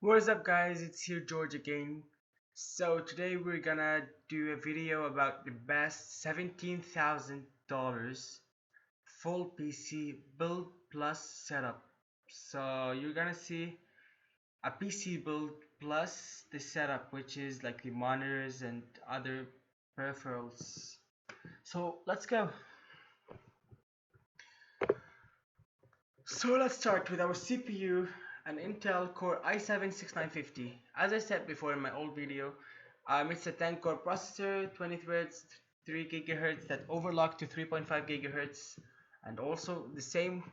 What's up guys, it's here George again. So today we're gonna do a video about the best $17,000 full PC build plus setup. So you're gonna see a PC build plus the setup, which is like the monitors and other peripherals. So let's go. So let's start with our CPU, an Intel Core i7-6950. As I said before in my old video, it's a 10 core processor, 20 threads, 3 GHz that overclock to 3.5 GHz, and also the same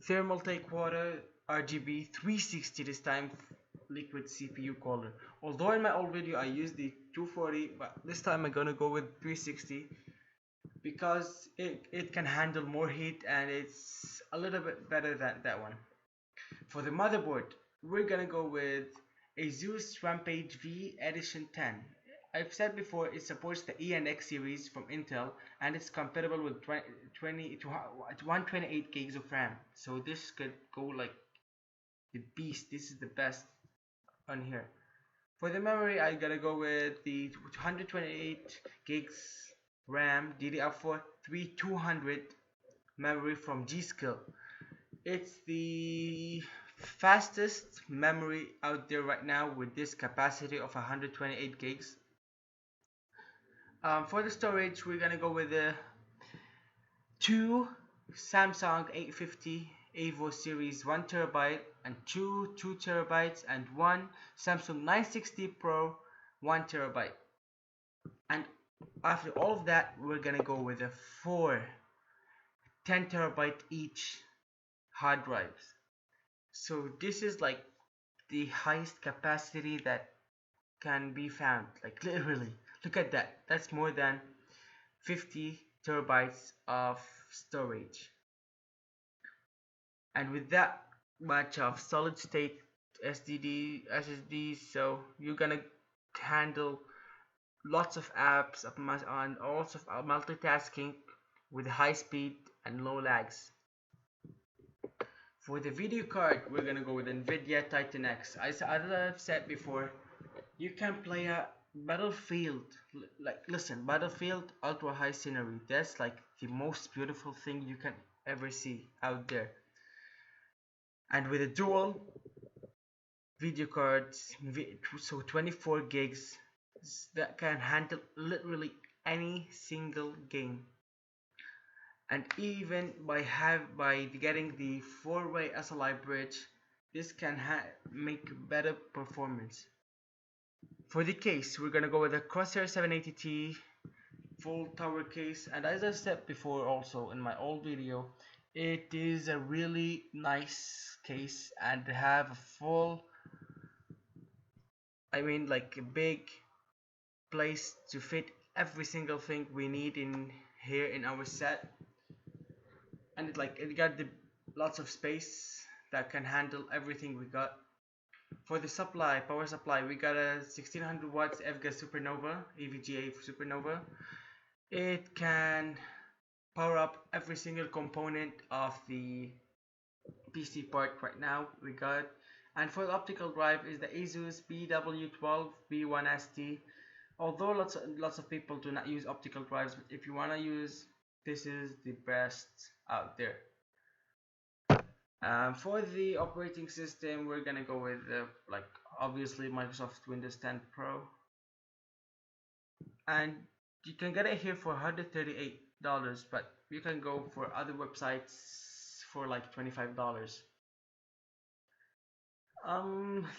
thermal take water RGB 360 this time liquid CPU cooler. Although in my old video I used the 240, but this time I'm gonna go with 360 because it can handle more heat and it's a little bit better than that one. For the motherboard, we're gonna go with Asus Rampage V Edition 10. I've said before it supports the E and X series from Intel and it's compatible with 20 to 128 gigs of RAM. So this could go like the beast. This is the best on here. For the memory, I gotta go with the 128 gigs RAM DDR4 3200 memory from G-Skill. It's the fastest memory out there right now with this capacity of 128 gigs. For the storage, we're gonna go with the two Samsung 850 Evo series 1TB and two 2TB and one Samsung 960 Pro 1TB. And after all of that, we're gonna go with the four 10TB each hard drives. So this is like the highest capacity that can be found, like literally look at that, that's more than 50 terabytes of storage. And with that much of solid state SSD, so you're gonna handle lots of apps and also multitasking with high speed and low lags. For the video card, we're gonna go with NVIDIA Titan X. As I've said before, you can play a Battlefield, Battlefield ultra high scenery. That's like the most beautiful thing you can ever see out there. And with a dual video cards, so 24 gigs, that can handle literally any single game. And even by getting the 4-way SLI bridge, this can make better performance. For the case, we're gonna go with a Crosshair 780T full tower case, and as I said before also in my old video, it is a really nice case and have a full, like a big place to fit every single thing we need in here in our set. And it got the lots of space that can handle everything we got. For the power supply, we got a 1600 watts EVGA Supernova, EVGA Supernova. It can power up every single component of the PC part right now we got. And for the optical drive is the Asus BW12B1ST. Although lots of people do not use optical drives, but if you wanna use, this is the best out there. For the operating system, we're gonna go with obviously Microsoft Windows 10 Pro, and you can get it here for $138, but you can go for other websites for like $25.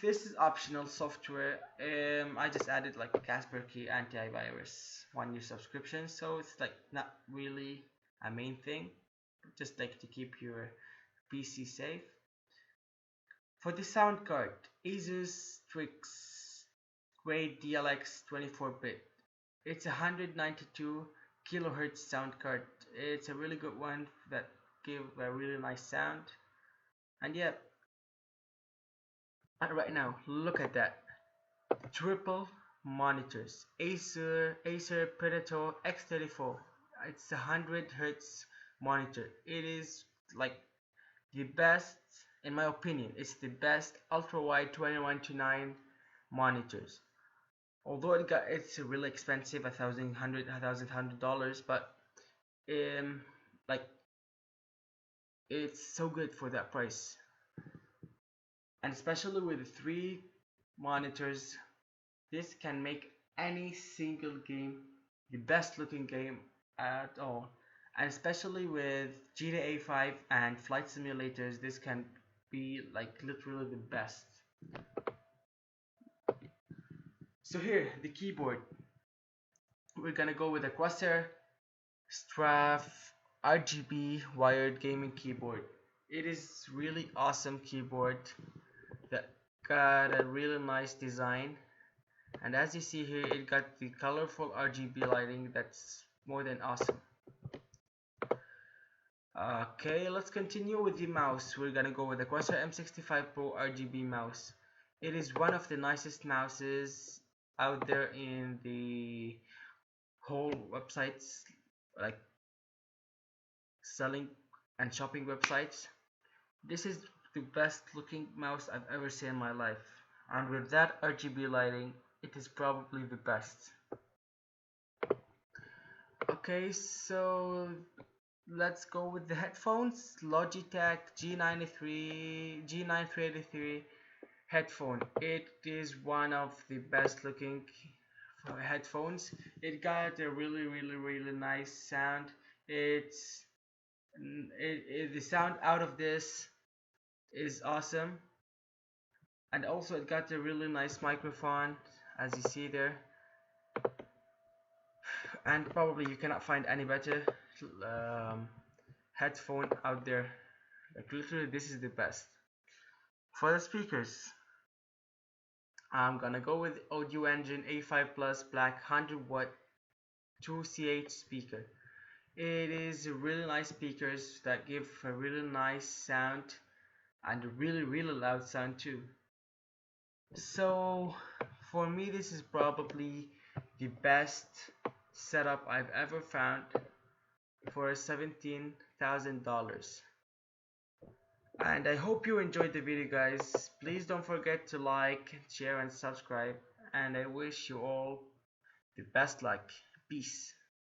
This is optional software. I just added like a Kaspersky antivirus 1-year subscription, so it's like not really a main thing, just like to keep your PC safe. For the sound card, Asus Strix Grade DLX 24-bit. It's a 192 kilohertz sound card. It's a really good one that give a really nice sound. And yeah, right now look at that, triple monitors, Acer Predator X34. It's a 100 Hz monitor. It is like the best in my opinion, it's the best ultra wide 21 to 9 monitors. Although it's really expensive, $1,100, but um like it's so good for that price, and especially with the three monitors, this can make any single game the best looking game at all. And especially with GTA 5 and flight simulators, this can be like literally the best. So here, the keyboard. We're gonna go with a Crosshair Straff RGB wired gaming keyboard. It is really awesome keyboard that got a really nice design, and as you see here, it got the colorful RGB lighting that's more than awesome. Okay, let's continue with the mouse. We're gonna go with the Corsair M65 Pro RGB mouse. It is one of the nicest mouses out there in the whole websites, like selling and shopping websites. This is the best looking mouse I've ever seen in my life, and with that RGB lighting, it is probably the best. Okay, so let's go with the headphones. Logitech G9383 headphone. It is one of the best looking headphones. It got a really nice sound. The sound out of this is awesome, and also it got a really nice microphone, as you see there, and probably you cannot find any better headphone out there. Like literally, this is the best. For the speakers, I'm gonna go with Audio Engine A5 Plus Black 100-watt 2CH speaker. It is really nice speakers that give a really nice sound and a really loud sound too. So for me, this is probably the best setup I've ever found for $17,000. And I hope you enjoyed the video, guys. Please don't forget to like, share and subscribe, and I wish you all the best luck. Peace.